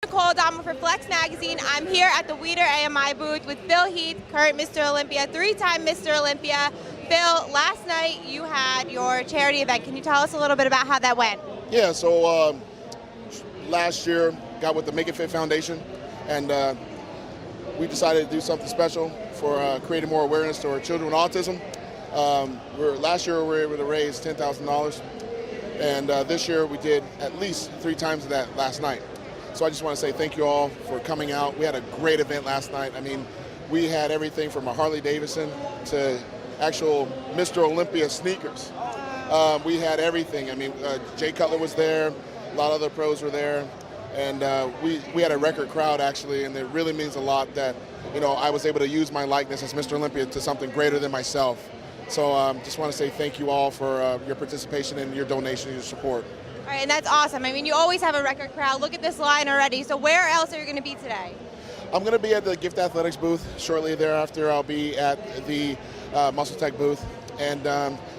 Nicole Damo for Flex Magazine. I'm here at the Weider AMI booth with Phil Heath, current Mr. Olympia, three-time Mr. Olympia. Phil, last night you had your charity event. Can you tell us a little bit about how that went? Yeah, so last year got with the Make It Fit Foundation, and we decided to do something special for creating more awareness to our children with autism. Last year we were able to raise $10,000, and this year we did at least 3 times that last night. So I just want to say thank you all for coming out. We had a great event last night. I mean, we had everything from a Harley Davidson to actual Mr. Olympia sneakers. We had everything. I mean, Jay Cutler was there, a lot of other pros were there, and we had a record crowd actually, and it really means a lot that, you know, I was able to use my likeness as Mr. Olympia to something greater than myself. So just want to say thank you all for your participation and your donation and your support. All right, and that's awesome. I mean, you always have a record crowd. Look at this line already. So where else are you going to be today? I'm going to be at the Gift Athletics booth. Shortly thereafter, I'll be at the Muscle Tech booth. And,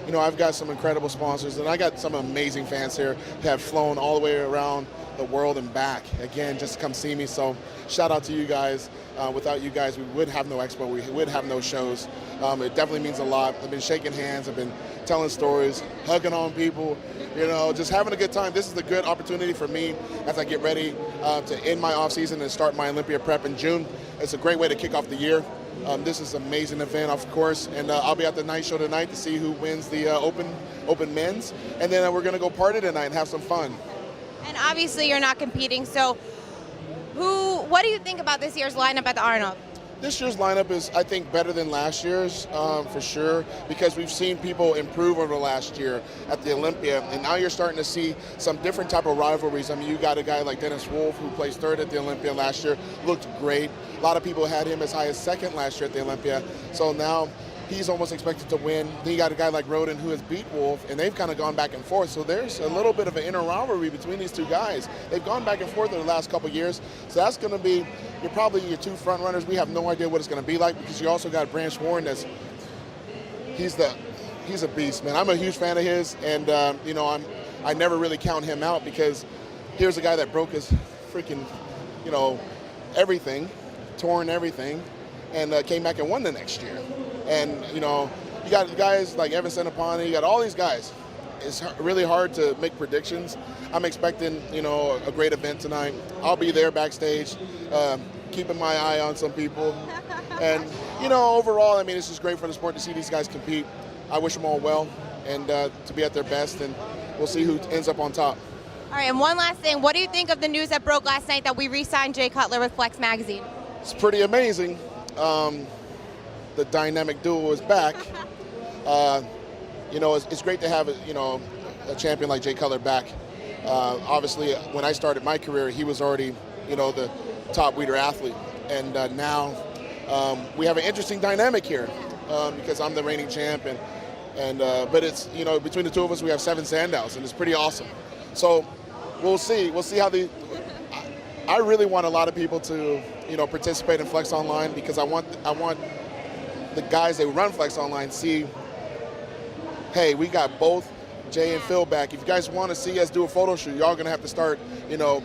you know, I've got some incredible sponsors, and I got some amazing fans here that have flown all the way around the world and back, again, just to come see me. So shout out to you guys. Without you guys, we would have no expo, we would have no shows. It definitely means a lot. I've been shaking hands, I've been telling stories, hugging on people, you know, just having a good time. This is a good opportunity for me as I get ready to end my off season and start my Olympia prep in June. It's a great way to kick off the year. This is an amazing event, of course, and I'll be at the night show tonight to see who wins the open men's, and then we're going to go party tonight and have some fun. And obviously you're not competing, so what do you think about this year's lineup at the Arnold? This year's lineup is, I think, better than last year's, for sure, because we've seen people improve over the last year at the Olympia, and now you're starting to see some different type of rivalries. I mean, you got a guy like Dennis Wolf, who placed 3rd at the Olympia last year, looked great. A lot of people had him as high as 2nd last year at the Olympia, so now he's almost expected to win. Then you got a guy like Roden who has beat Wolf, and they've kind of gone back and forth. So there's a little bit of an inner rivalry between these two guys. They've gone back and forth in the last couple of years. So that's going to be probably your 2 front runners. We have no idea what it's going to be like, because you also got Branch Warren. He's a beast, man. I'm a huge fan of his, and you know, I never really count him out, because here's a guy that broke his freaking, you know, everything, torn everything, and came back and won the next year. And, you know, you got guys like Evan Senapani, you got all these guys. It's really hard to make predictions. I'm expecting, you know, a great event tonight. I'll be there backstage, keeping my eye on some people. And, you know, overall, I mean, it's just great for the sport to see these guys compete. I wish them all well, and to be at their best, and we'll see who ends up on top. All right, and one last thing. What do you think of the news that broke last night that we re-signed Jay Cutler with Flex Magazine? It's pretty amazing. The dynamic duo is back. You know, it's great to have a champion like Jay Cutler back. Obviously, when I started my career, he was already, you know, the top Weider athlete, and now we have an interesting dynamic here, because I'm the reigning champ, but it's, you know, between the two of us we have 7 standouts, and it's pretty awesome. So we'll see how I really want a lot of people to, you know, participate in Flex Online, because I want the guys that run Flex Online see, hey, we got both Jay and Phil back. If you guys want to see us do a photo shoot, y'all gonna have to start, you know,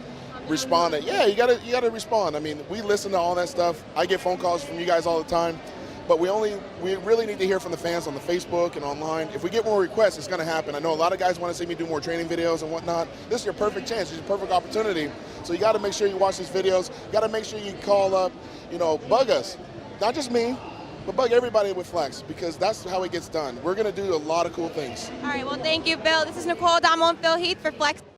responding. Yeah, you gotta respond. I mean, we listen to all that stuff. I get phone calls from you guys all the time, but we really need to hear from the fans on the Facebook and online. If we get more requests, it's gonna happen. I know a lot of guys want to see me do more training videos and whatnot. This is your perfect chance. It's your perfect opportunity. So you got to make sure you watch these videos. You got to make sure you call up, you know, bug us. Not just me, but bug everybody with Flex, because that's how it gets done. We're going to do a lot of cool things. All right, well, thank you, Phil. This is Nicole Damo and Phil Heath for Flex.